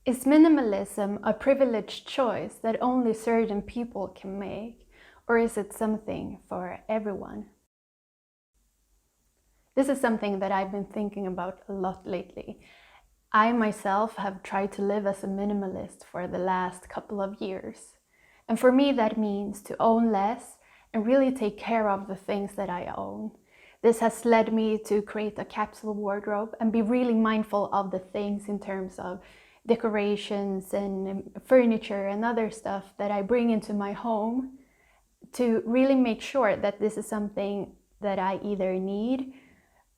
Is minimalism a privileged choice that only certain people can make, or is it something for everyone? This is something that I've been thinking about a lot lately. I myself have tried to live as a minimalist for the last couple of years. And for me, that means to own less and really take care of the things that I own. This has led me to create a capsule wardrobe and be really mindful of the things in terms of decorations and furniture and other stuff that I bring into my home, to really make sure that this is something that I either need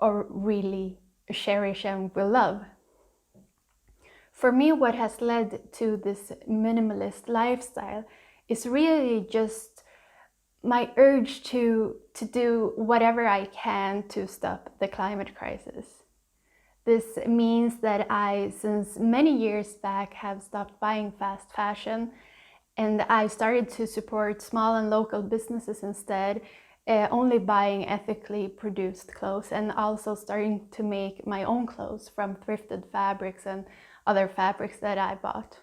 or really cherish and will love. For me, what has led to this minimalist lifestyle is really just my urge to do whatever I can to stop the climate crisis. This means that I, since many years back, have stopped buying fast fashion, and I started to support small and local businesses instead, only buying ethically produced clothes, and also starting to make my own clothes from thrifted fabrics and other fabrics that I bought.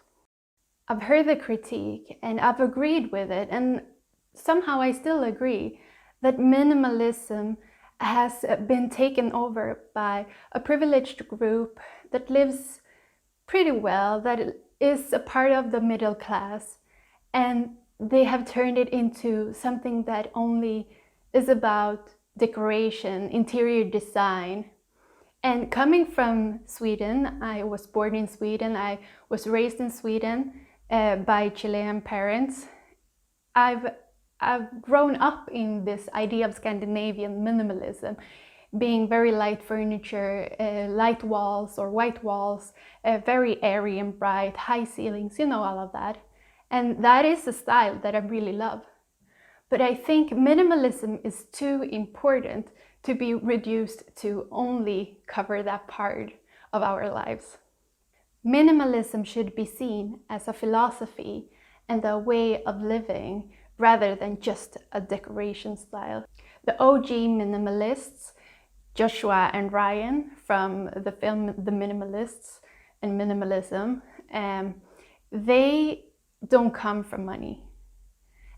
I've heard the critique and I've agreed with it, and somehow I still agree that minimalism has been taken over by a privileged group that lives pretty well, that is a part of the middle class, and they have turned it into something that only is about decoration, interior design. And coming from Sweden, I was born in Sweden, I was raised in Sweden by Chilean parents. I've grown up in this idea of Scandinavian minimalism, being very light furniture, light walls or white walls, very airy and bright, high ceilings, you know, all of that. And that is a style that I really love. But I think minimalism is too important to be reduced to only cover that part of our lives. Minimalism should be seen as a philosophy and a way of living rather than just a decoration style. The OG minimalists, Joshua and Ryan from the film The Minimalists and Minimalism, they don't come from money.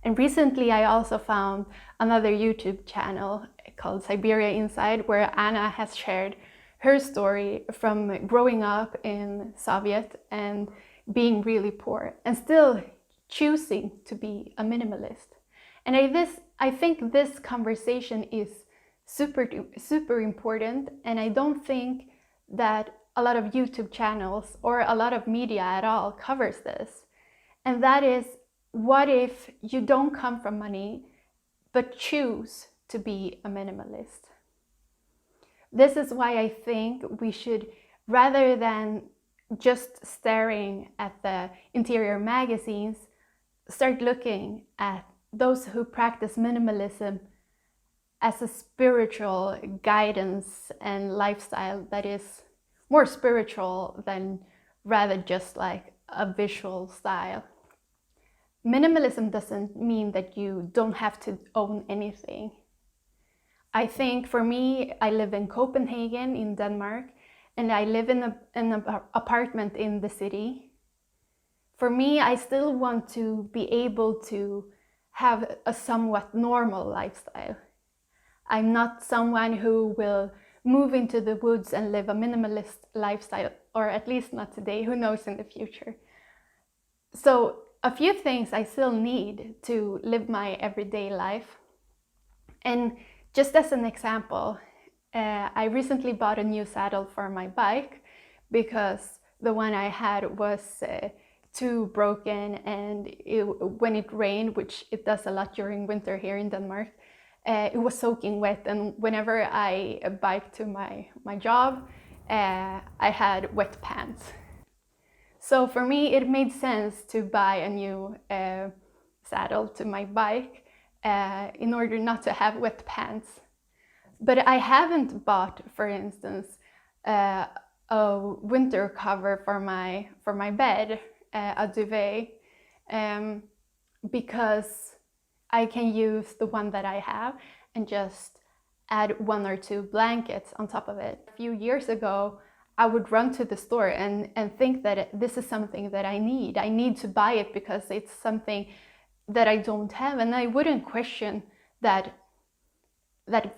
And recently I also found another YouTube channel called Siberia Inside, where Anna has shared her story from growing up in Soviet and being really poor and still choosing to be a minimalist. And I think this conversation is super important, and I don't think that a lot of YouTube channels or a lot of media at all covers this. And that is, what if you don't come from money but choose to be a minimalist? This is why I think we should, rather than just staring at the interior magazines, start looking at those who practice minimalism as a spiritual guidance and lifestyle that is more spiritual than rather just like a visual style. Minimalism doesn't mean that you don't have to own anything. I think for me, I live in Copenhagen in Denmark, and I live in an apartment in the city. For me, I still want to be able to have a somewhat normal lifestyle. I'm not someone who will move into the woods and live a minimalist lifestyle, or at least not today, who knows in the future. So a few things I still need to live my everyday life. And just as an example, I recently bought a new saddle for my bike because the one I had was too broken, and when it rained, which it does a lot during winter here in Denmark, it was soaking wet, and whenever I biked to my job, I had wet pants. So for me, it made sense to buy a new saddle to my bike in order not to have wet pants. But I haven't bought, for instance, a winter cover for my bed, a duvet, because I can use the one that I have and just add 1 or 2 blankets on top of it. A few years ago, I would run to the store and think that this is something that I need. I need to buy it because it's something that I don't have, and I wouldn't question that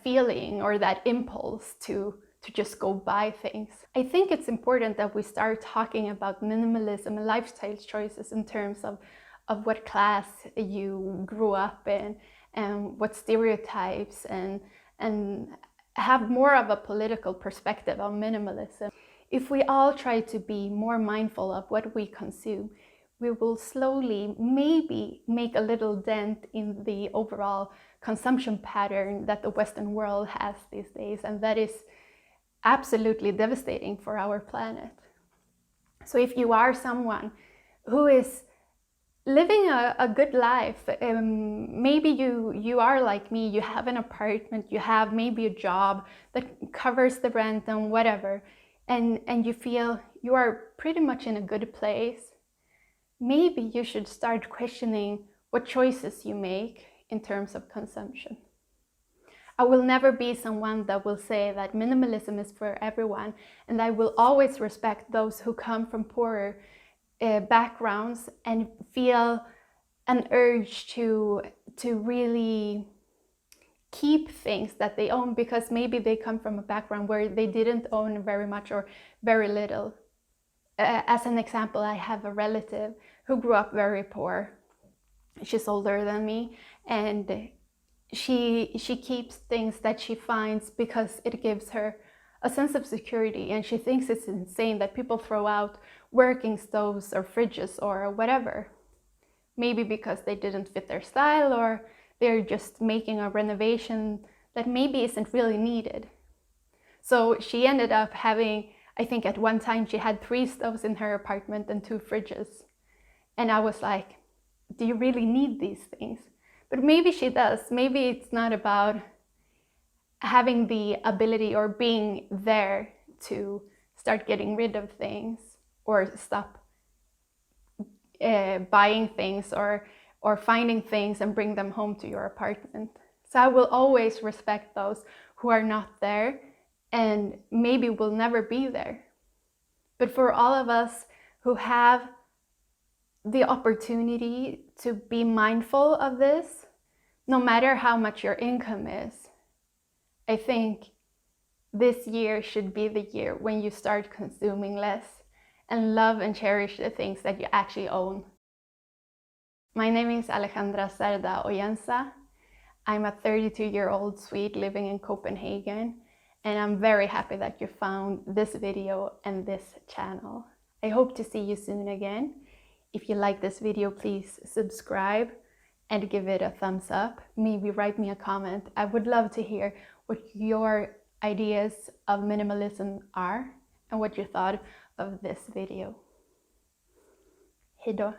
feeling or that impulse to just go buy things. I think it's important that we start talking about minimalism and lifestyle choices in terms of what class you grew up in and what stereotypes, and have more of a political perspective on minimalism. If we all try to be more mindful of what we consume, we will slowly maybe make a little dent in the overall consumption pattern that the Western world has these days, and that is absolutely devastating for our planet. So if you are someone who is living a good life, maybe you are like me, you have an apartment, you have maybe a job that covers the rent and whatever, and you feel you are pretty much in a good place, maybe you should start questioning what choices you make in terms of consumption. I will never be someone that will say that minimalism is for everyone, and I will always respect those who come from poorer backgrounds and feel an urge to really keep things that they own because maybe they come from a background where they didn't own very much or very little. As an example, I have a relative who grew up very poor. She's older than me, and she keeps things that she finds because it gives her a sense of security, and she thinks it's insane that people throw out working stoves or fridges or whatever, maybe because they didn't fit their style or they're just making a renovation that maybe isn't really needed. So she ended up having, I think at one time she had 3 stoves in her apartment and 2 fridges, and I was like, do you really need these things? But maybe she does. Maybe it's not about having the ability or being there to start getting rid of things or stop buying things or finding things and bring them home to your apartment. So I will always respect those who are not there and maybe will never be there. But for all of us who have the opportunity to be mindful of this, no matter how much your income is, I think this year should be the year when you start consuming less and love and cherish the things that you actually own. My name is Alejandra Cerda Oyensa. I'm a 32-year-old Swede living in Copenhagen, and I'm very happy that you found this video and this channel. I hope to see you soon again. If you like this video, please subscribe and give it a thumbs up. Maybe write me a comment. I would love to hear what your ideas of minimalism are and what you thought of this video. Hejdå!